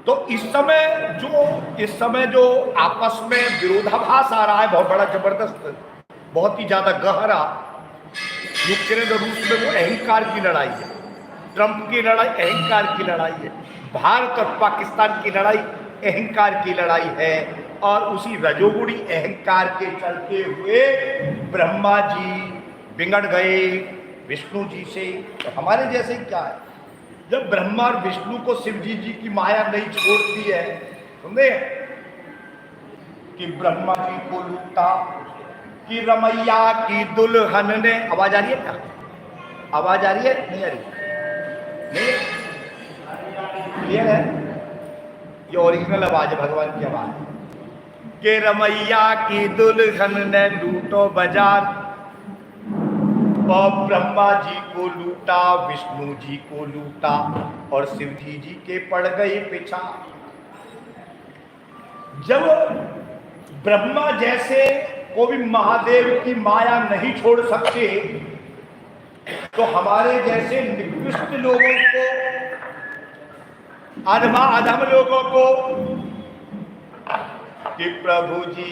तो इस समय जो आपस में विरोधाभास आ रहा है बहुत बड़ा जबरदस्त, बहुत ही ज्यादा गहरा, यूक्रेन और रूस में वो अहंकार की लड़ाई है। ट्रंप की लड़ाई अहंकार की लड़ाई है, भारत और पाकिस्तान की लड़ाई अहंकार की लड़ाई है। और उसी रजोगुणी अहंकार के चलते हुए ब्रह्मा जी बिगड़ गए विष्णु जी से। तो हमारे जैसे क्या है, जब ब्रह्मा और विष्णु को शिव जी की माया नहीं छोड़ती है, सुनते कि ब्रह्मा जी को लूटा कि रमैया की दुल्हन ने, आवाज आ रही है क्या? आवाज आ रही है? नहीं आ रही? नहीं क्लियर है? ये ओरिजिनल आवाज है, भगवान की आवाज। के रमैया की दुल्हन ने लूटो बाजार, और ब्रह्मा जी को लूटा, विष्णु जी को लूटा, और शिव जी के पड़ गए पीछा। जब ब्रह्मा जैसे को भी महादेव की माया नहीं छोड़ सकते, तो हमारे जैसे निकृष्ट लोगों को, अधम लोगों को कि प्रभु जी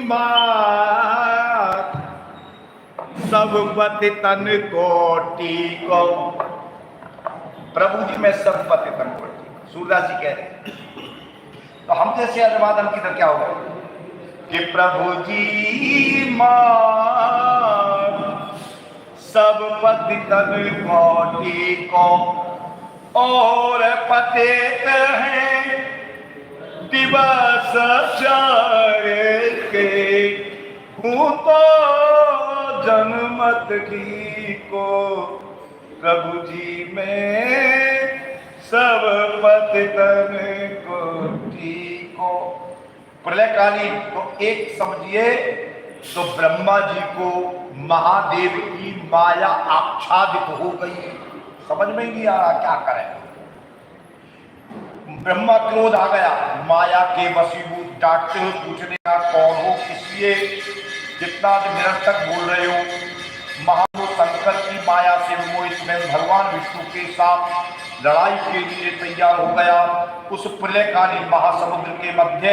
मां सब पति तन कोटि को, प्रभु जी में सब पति तन कोटि, सूरदास जी कह रहे। तो हम जैसे अधम की तरह क्या होगा कि प्रभु जी मां सब पति तन कोटि को, और पतित हैं दिवस चारे के, हूँ तो जनमत की को, प्रभु जी में सब पति तन कोटि को। प्रलयकालीन तो एक समझिए, तो ब्रह्मा जी को महादेव की माया आच्छादित हो गई, समझ में नहीं आ रहा क्या करें। ब्रह्मा क्रोध आ गया, माया के वशीभूत, डांटते हो पूछने का कौन हो, इसलिए जितना निरर्थक बोल रहे हो। महादेव शंकर की माया से विमोहित में भगवान विष्णु के साथ लड़ाई के लिए तैयार हो गया। उस प्रलयकालीन महासमुद्र के मध्य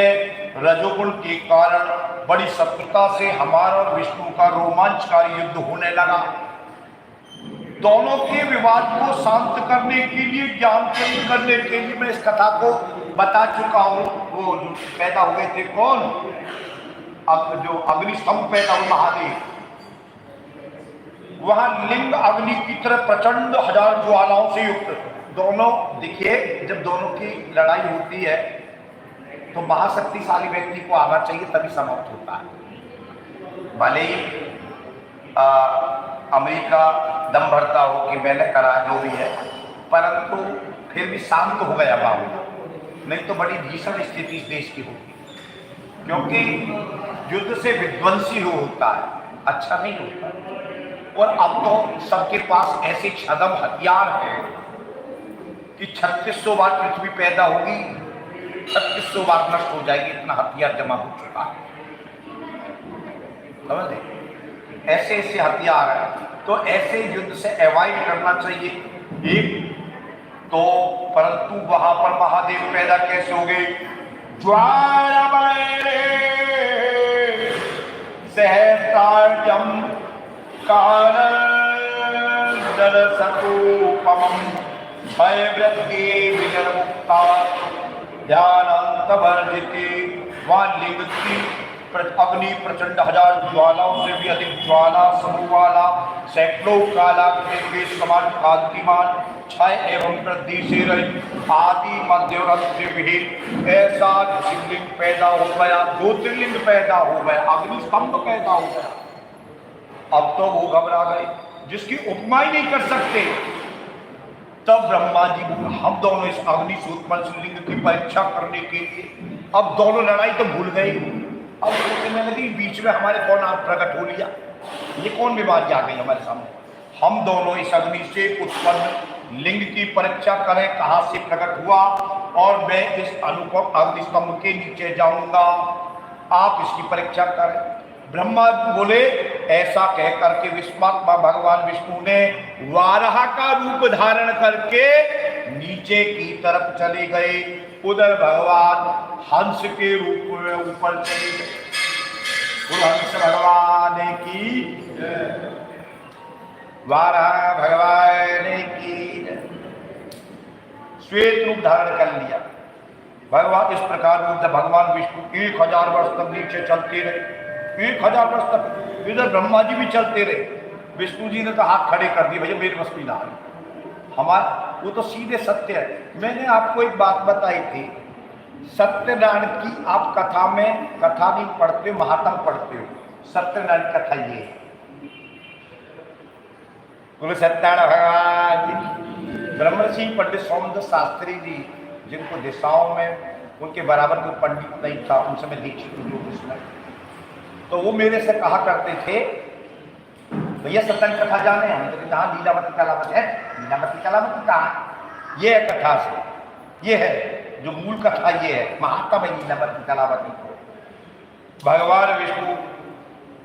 रजोगुण के कारण बड़ी शत्रुता से हमारा और विष्णु का रोमांचकारी युद्ध होने लगा। दोनों के विवाद को शांत करने के लिए, ज्ञान केंद्र करने के लिए मैं इस कथा को बता चुका हूं। वो जो पैदा हुए थे कौन, अब जो अग्निस्तंभ पैदा हुए महादेव, वहां लिंग अग्नि की तरह प्रचंड हजार ज्वालाओं से युक्त दोनों दिखे। जब दोनों की लड़ाई होती है तो महाशक्तिशाली व्यक्ति को आना चाहिए, तभी समाप्त होता है। भले ही अमेरिका दम भरता हो कि मैंने करा जो भी है, परंतु फिर भी शांत हो गया मामला, नहीं तो बड़ी भीषण स्थिति इस देश की होगी। क्योंकि युद्ध से विध्वंसी हो होता है, अच्छा नहीं होता। और अब तो सबके पास ऐसे छदम हथियार हैं कि 3600 बार पृथ्वी पैदा होगी, 3600 बार नष्ट हो जाएगी, इतना हथियार जमा हो चुका है। समझे? ऐसे ऐसे हथियार हैं, तो ऐसे युद्ध से अवॉइड करना चाहिए। एक तो, परंतु वहां पर महादेव पैदा कैसे हो गए? सहस्रार्जम कारणदरसतोपमं भयवृत्ति विनिर्मुक्ता ध्यानांतवर्जिते। वहां लिंग की अग्नि प्रचंड हजार ज्वालाओं से भी अधिक ज्वाला समूह वाला, सैकड़ों काला के समान कांतिमान, क्षय एवं वृद्धि से रहित, आदि मध्य और अंत विहीन ऐसा शिवलिंग पैदा हो गया, ज्योतिर्लिंग पैदा हो गया, अग्निस्तंभ पैदा हो गया। अब तो वो घबरा गए, जिसकी उपमा ही नहीं कर सकते। तब ब्रह्मा जी, हम दोनों इस अग्नि से उत्पन्न शिवलिंग की परीक्षा करने के लिए, अब दोनों लड़ाई तो भूल गए। अब सोचने लगी बीच में हमारे कौन आप प्रकट हो लिया, ये कौन बीमारी आ गई हमारे सामने। हम दोनों इस अग्नि से उत्पन्न लिंग की परीक्षा करें, कहां से प्रकट हुआ, और मैं इस अनुपम अग्निस्तंभ के नीचे जाऊंगा, आप इसकी परीक्षा करें। ब्रह्मा बोले, ऐसा कहकर के विश्वात्मा भगवान विष्णु ने वाराह का रूप धारण करके नीचे की तरफ चले गए, उधर भगवान हंस के रूप में ऊपर चले गए। हंस भगवान की, वाराह भगवान की, श्वेत रूप धारण कर लिया भगवान। इस प्रकार भगवान विष्णु 1000 वर्ष तक नीचे चलते रहे, 1000 वर्ष तक। इधर ब्रह्मा जी भी चलते रहे। विष्णु जी ने तो हाथ खड़े कर दिए, भैया मेरे बस की ना है हमारा, वो तो सीधे सत्य है। मैंने आपको एक बात बताई थी, सत्यनारायण की आप कथा में कथा नहीं पढ़ते, महात्म पढ़ते हो। सत्यनारायण कथा ये है, बोले सत्यनारायण भगवान जी। ब्रह्मर्षि पंडित सोमदत्त शास्त्री जी, जिनको दिशाओं में उनके बराबर कोई पंडित नहीं था, उनसे मैं दीक्षित हूँ उसमें, तो वो मेरे से कहा करते थे, भैया सत्यनारायण कथा जाने हैं? तो कहा लीलावती कलावत है। लीलावती कलावत कहाँ? ये है कथा से, ये है जो मूल कथा, ये है महात्मा है लीलावती कलावती को। भगवान विष्णु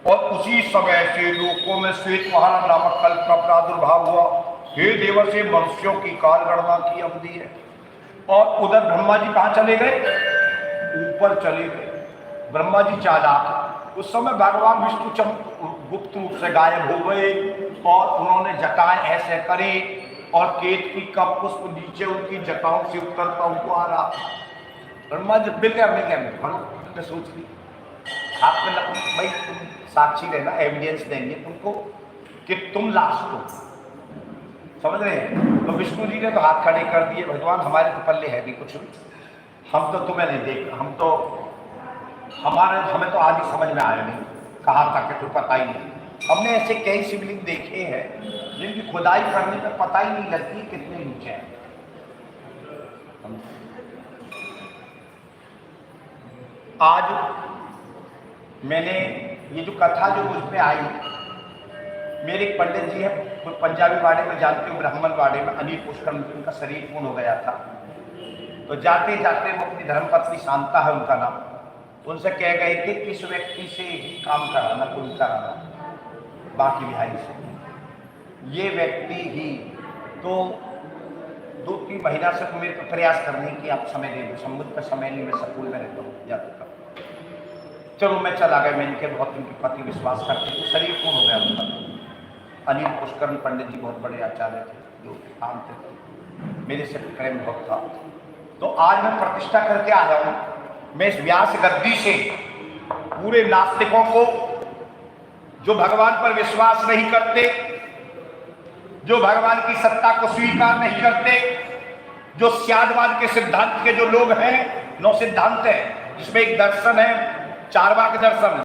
और उसी समय से लोकों में श्वेतवाहन नामक कल्प का प्रादुर्भाव हुआ। हे देव से मनुष्यों की काल गणना की अवधि है। और उधर ब्रह्मा जी कहाँ चले गए? ऊपर चले गए। ब्रह्मा जी चालाक, उस समय भगवान विष्णु गुप्त रूप से गायब हो गए और उन्होंने जटाएं ऐसे करी और केतकी का पुष्प नीचे उनकी जटाओं से उतरता हुआ आ रहा। ब्रह्मा जी मिल गया मैं सोच ली हाथ में भाई तुम साक्षी रहना, एविडेंस देंगे तुमको कि तुम लास्ट हो, समझ रहे हैं? तो विष्णु जी ने तो हाथ खड़े कर दिए, भगवान हमारे तो पल्ले है भी कुछ भी, हम तो तुम्हें नहीं देख, हम तो हमें तो आज ही समझ में आया नहीं, कहा था कि तुम्हें पता ही नहीं। हमने ऐसे कई शिवलिंग देखे हैं जिनकी खुदाई करने पर पता ही नहीं लगती कितने नीचे हैं। आज मैंने ये जो कथा जो मुझ में आई, मेरे एक पंडित जी हैं, कोई पंजाबी वाड़े में जानते हो, ब्राह्मण वाड़े में, अनिल पुष्कर, उनका शरीर पूर्ण हो गया था। तो जाते जाते वो अपनी धर्मपत्नी शांता है उनका नाम, उनसे कह गए कि इस व्यक्ति से ही काम कराना, कोई कराना, बाकी बिहारी से। ये व्यक्ति ही तो 2-3 महीना से तो मेरे को प्रयास करने की आप समय दे दो, समुद्र का समय नहीं, मैं स्कूल में रहता हूँ जाता। चलो मैं चला गया, मैंने कहा बहुत उनके प्रति विश्वास करते, तो शरीर पूर्ण हो गया उनका। अनिल पुष्कर पंडित जी बहुत बड़े आचार्य थे, जो काम थे, मेरे से प्रेम बहुत था। तो आज मैं प्रतिष्ठा करके आया हूँ, मैं इस व्यास गद्दी से पूरे नास्तिकों को, जो भगवान पर विश्वास नहीं करते, जो भगवान की सत्ता को स्वीकार नहीं करते, जो स्यादवाद के सिद्धांत के जो लोग हैं, 9 सिद्धांत है, जिसमें एक दर्शन है चारवाक दर्शन।